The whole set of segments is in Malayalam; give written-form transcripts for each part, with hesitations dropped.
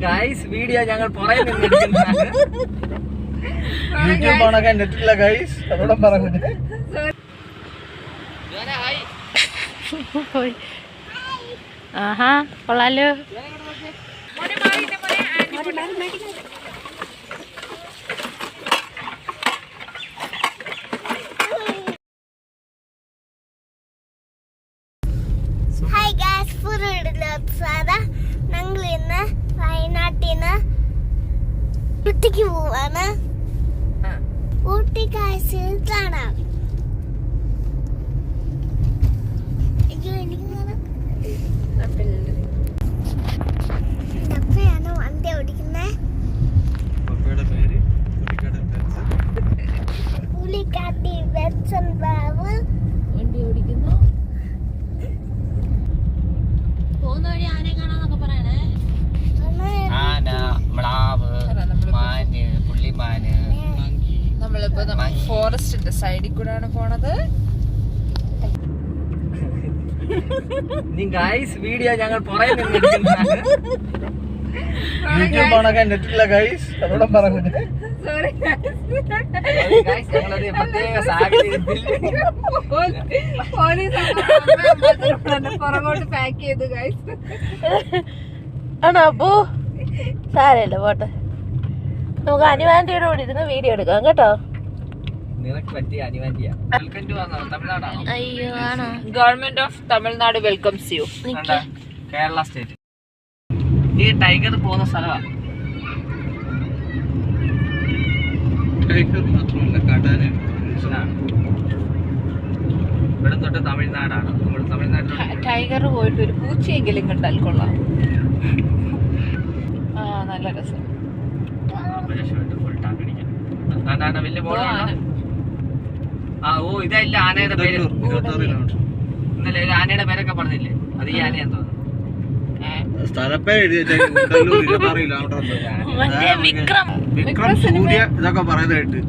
ഗൈസ് വീഡിയോ ഞങ്ങൾ പുറകെ നിന്ന് യൂട്യൂബ് ഓണൊക്കെ നെറ്റില്ല ഗൈസ് അതോടെ പറഞ്ഞു. ആഹാ കൊള്ളാലോ. ഹായ് ഗായ്സ്, ഞങ്ങൾ ഇന്ന് വയനാട്ടിന്ന് ഊട്ടിക്ക് പോവാണ്. ഊട്ടി കാഴ്ച കാണാം. അപ്പയാണ് വണ്ടി ഓടിക്കുന്നത്. പുലിക്കാട്ടി വെച്ചൻ ബാബു വണ്ടി ഓടിക്കുന്നു. പോകുന്ന വഴി ആനെ കാണാന്നൊക്കെ പറയണേ. ആന, മ്ലാവ്, മാന്, പുള്ളിമാന്. നമ്മളിപ്പോ ഫോറസ്റ്റിന്റെ സൈഡിൽ കൂടെയാണ് പോണത്. ഗൈസ് വീഡിയോ ഞങ്ങൾ പുറകെ നിന്ന് യൂട്യൂബ് ഓണൊക്കെ നെറ്റില്ല ഗൈസ് അതോടെ പറഞ്ഞു. ഞങ്ങളൊരു പ്രത്യേക സാഹചര്യത്തിൽ പുറകോട്ട് പാക്ക് ചെയ്തു ഗൈസ്. ആണോ അപ്പോ സാരല്ല പോട്ടെ. നമുക്ക് അനുവാന്തിയുടെ കൂടെ ഇരുന്ന് വീഡിയോ എടുക്കാം കേട്ടോ. നിനക്ക് പറ്റിയ അനുവാന്തിയാ. Welcome to തമിഴ്നാടാണോ? അയ്യോ ആണോ. Government of Tamil Nadu welcomes U. Kerala state. ഈ ടൈഗർ പോകുന്ന സ്ഥലമാണ്. ഇവിടെ തൊട്ട് തമിഴ്നാടാണ്. നമ്മൾ തമിഴ്നാട്ടിൽ ടൈഗർ പോയിട്ട് ഒരു പൂച്ചയെങ്കിലും കണ്ടാൽ കൊള്ളാം. ആ നല്ല രസം. വലിയ ബോർഡാണ്. ആ ഓ ഇതല്ല ആനയുടെ പേര്. ഇന്നലെ ഒരു ആനയുടെ പേരൊക്കെ പറഞ്ഞില്ലേ, അത് ഈ ആനയാന്ന് തോന്നുന്നു. സ്ഥലപ്പേര് വിക്രം സൂര്യ ഇതൊക്കെ പറയുന്നതായിട്ട്.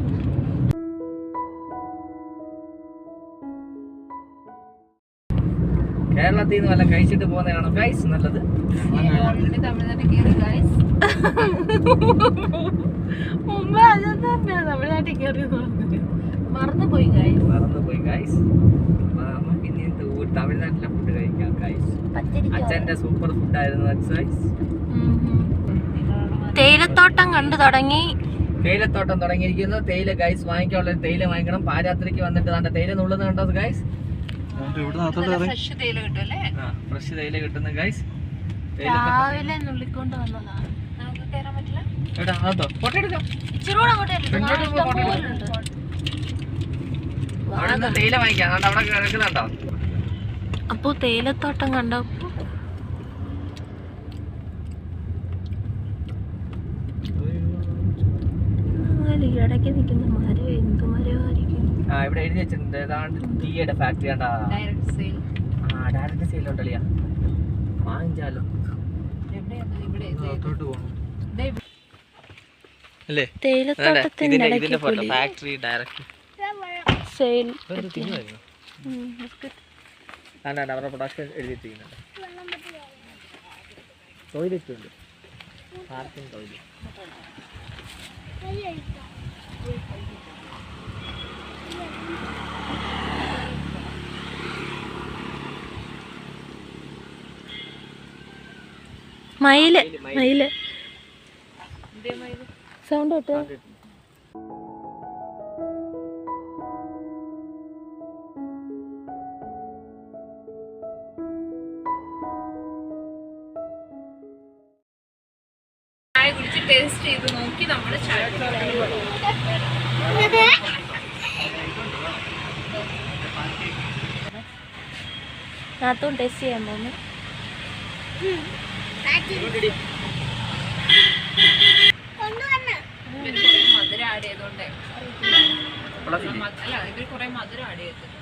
കേരളത്തിൽ നിന്ന് വല്ലതും കഴിച്ചിട്ട് പോകുന്നതാണോ ഗൈസ് നല്ലത്? തമിഴ്നാട്ടിൽ കയറി ഗൈസ്. മുമ്പ് അതെന്താ തമിഴ്നാട്ടിൽ കയറി മറന്നുപോയി ഗൈസ്. മറന്നുപോയി ഗൈസ്. നമുക്ക് ഇനി തമിഴ്നാട്ടിലെ ഫുഡ് കഴിക്കാം ഗൈസ്. അച്ഛന്റെ സൂപ്പർ ഫുഡ് ആയിരുന്നു ഗൈസ്. തേയിലത്തോട്ടം കണ്ടു തുടങ്ങി. തേയിലത്തോട്ടം തുടങ്ങിയിരിക്കുന്നു. തേയില ഗൈസ് വാങ്ങിക്കാനുള്ള തേയില വാങ്ങിക്കണം. പാരാത്രിക്ക് വന്നിട്ട് നല്ല തേയില നുള്ളുന്നത് കണ്ടോ ഗൈസ്? ഫ്രഷ് തേയില കിട്ടും അല്ലേ? ഫ്രഷ് തേയില കിട്ടുന്നു ഗൈസ്. രാവിലെ നുള്ളിക്കൊണ്ട് വന്നതാണ്. നമുക്ക് കയറാൻ പറ്റില്ല. ഫോട്ടോ എടുക്കാം. ഇച്ചിരൂടെ അങ്ങോട്ട് തേയില വാങ്ങിക്കാം. അവിടെ കിടക്കുന്നുണ്ടോ? അപ്പൊ തേയിലത്തോട്ടം കണ്ടോ? ഇടയ്ക്ക് നിൽക്കുന്ന മരം എന്ത് മരമായിരിക്കും? ഇവിടെ എഴുതി വെച്ചിട്ടുണ്ട് ഏതാണ്ട് ടീയുടെ ഫാക്ടറി കണ്ടാ. ഡയറക്റ്റ് സെയിൽ ഉണ്ടല്ലോ. വാങ്ങിച്ചാലോ തേയിലത്തോട്ടത്തിന്റെ ഫാക്ടറി ഡയറക്റ്റ് സെയിൽ. അവരുടെ പ്രൊഡക്ഷൻ എഴുതിയിട്ടിരിക്കുന്നുണ്ട്. ടോയ്ലറ്റ് ഉണ്ട്. Parking toilet. മയില് മയില് സൗണ്ട് കേട്ടോ. ടേസ്റ്റ് ചെയ്ത് നോക്കി നമ്മള് നാത്തും ടേസ്റ്റ് ചെയ്യാൻ പോകുന്നു. മധുരം ആഡ് ചെയ്തോണ്ടേ അല്ല ഇതിൽ കുറെ മധുരം ആഡ് ചെയ്തിട്ടുണ്ട്.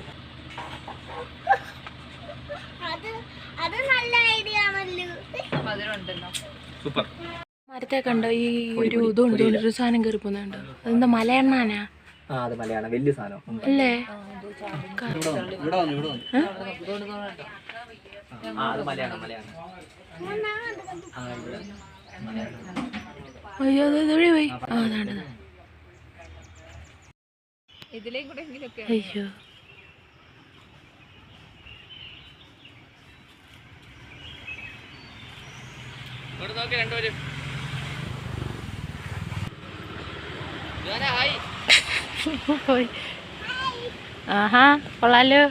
മധുരം ഉണ്ടല്ലോ. സൂപ്പർ. മരത്തെ കണ്ടോ? ഈ ഒരു ഇതുണ്ട്, ഒരു സാധനം കയറി പോകുന്നുണ്ടോ? അതെന്താ മലയെണ്ണാനാ? അത് മലയാണ്. വലിയ സാധനം അല്ലേ? അത് മലയാണ്. അയ്യോ അതൊഴി പോയി. ആ അതാണ്. ഇതിലേയും കൂടെ എങ്ങനെയൊക്കെ അയ്യോ നോക്കി രണ്ടുപേരും. ഹായ്. പോയി. ആഹാ കൊള്ളാലോ.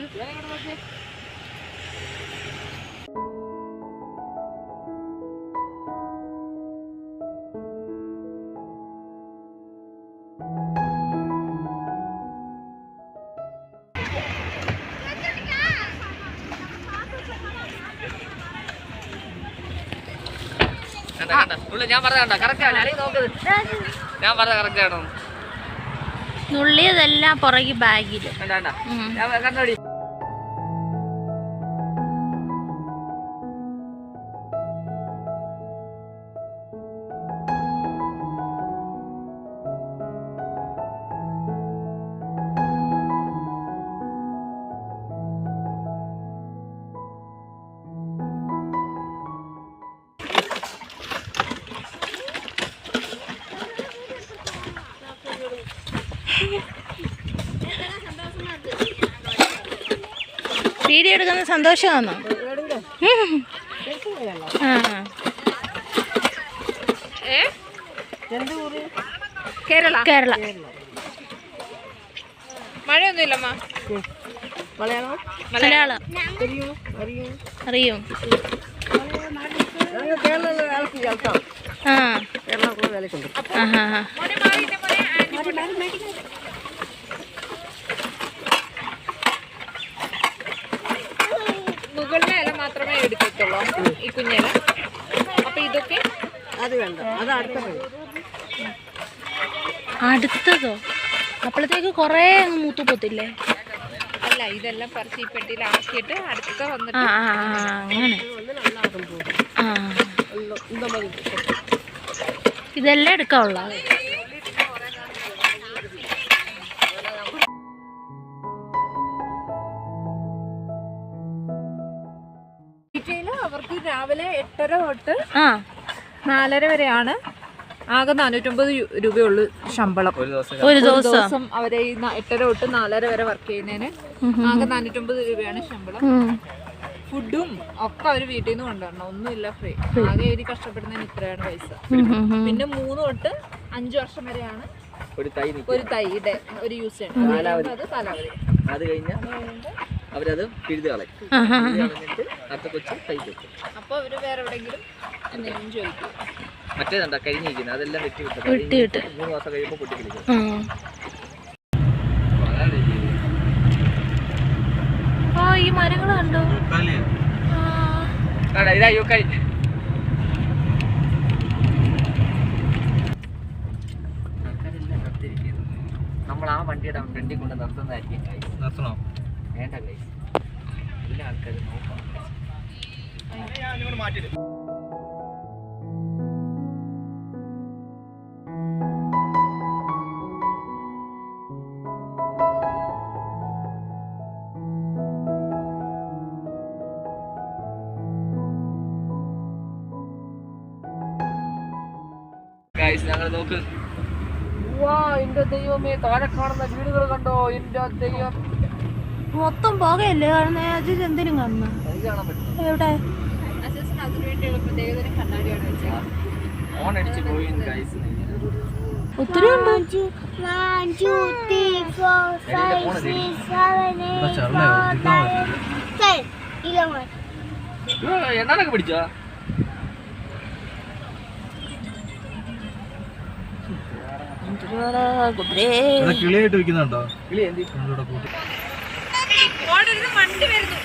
ഞാൻ പറഞ്ഞ കറക്റ്റ് ആണ് നോക്കുന്നത്. ഞാൻ പറഞ്ഞ കറക്റ്റ് ആണോ? നുള്ളിയതെല്ലാം പുറകെ ബാഗില്. ഞാൻ കണ്ടോടി. വീഡിയോ എടുക്കുന്ന സന്തോഷമാണോ? കേരള കേരള. മഴയൊന്നുമില്ലമ്മ. മലയാളം അറിയും. മുകളിലെ ഇല മാത്രമേ എടുക്കത്തുള്ളൂ ഈ കുഞ്ഞില. അപ്പൊ ഇതൊക്കെ അത് വേണ്ട, അത് അടുത്തതോ? അപ്പോഴത്തേക്ക് കൊറേ അങ്ങ് മൂത്തു പോത്തില്ലേ? അല്ല, ഇതെല്ലാം പറിച്ച് ഈ പെട്ടിയിലാക്കിയിട്ട് അടുത്ത വന്നിട്ട് അങ്ങനെ. ഇതെല്ലാം എടുക്കാവുള്ള. അവർക്ക് രാവിലെ 8:30 തൊട്ട് 4:30 വരെയാണ്. ആകെ 450 രൂപയുള്ളൂ ശമ്പളം ഒരു ദിവസം. അവരെ 8:30 തൊട്ട് 4:30 വരെ വർക്ക് ചെയ്യുന്നതിന് ആകെ 450 രൂപയാണ് ശമ്പളം. ഫുഡും ഒക്കെ അവര് വീട്ടിൽ നിന്ന് കൊണ്ടുവരണം, ഒന്നുമില്ല ഫ്രീ. ആകെ ഒരു കഷ്ടപ്പെടുന്നതിന് ഇത്രയാണ് പൈസ. പിന്നെ 3 തൊട്ട് 5 വർഷം വരെയാണ് ഒരു തൈയുടെ ഒരു യൂസ് ചെയ്യുന്നത്. അത് കാലാവധി. അത് കഴിഞ്ഞാൽ അവരത് പിഴുത് കളയും. അടുത്ത കൊച്ചു തൈ വെക്കും. അപ്പൊ അവര് വേറെ എവിടെയെങ്കിലും എന്തെങ്കിലും ചോദിക്കും. മറ്റേതുണ്ടാ കഴിഞ്ഞിരിക്കുന്നത് അതെല്ലാം വെട്ടി വിട്ട് 3 മാസം കഴിയുമ്പോൾ പൊട്ടിക്കളിക്കും. ഈ മരങ്ങൾ കണ്ടോ? ഇതാ യൂക്കാലി. നമ്മൾ ആ വണ്ടിയുടെ ഫ്രണ്ടിൽ കൊണ്ട് നിർത്തുന്നതായിരിക്കും. നിർത്തണോ? വേണ്ട ഗൈസ്, എല്ലാ ആൾക്കാരും നോക്കാം. ഞങ്ങൾ നോക്ക്. എന്റെ ദൈവമേ, താഴെ കാണുന്ന വീടുകൾ കണ്ടോ? എന്റെ ദൈവം, മൊത്തം പോകയല്ലേ കാണുന്നത്? എന്തിനും കാണുന്ന എവിടെ? ഓൺ അടിച്ച് പോയി ഗൈസ്. ഒത്തിരി ഉണ്ട്. 1 2 3 4 5 6 7 8 9 എണ്ണാനൊക്കെ പിടിച്ചോ? കിളിയായിട്ട് വെക്കുന്നുണ്ടോ? കിളി എന്തി വണ്ടി വരുന്നു.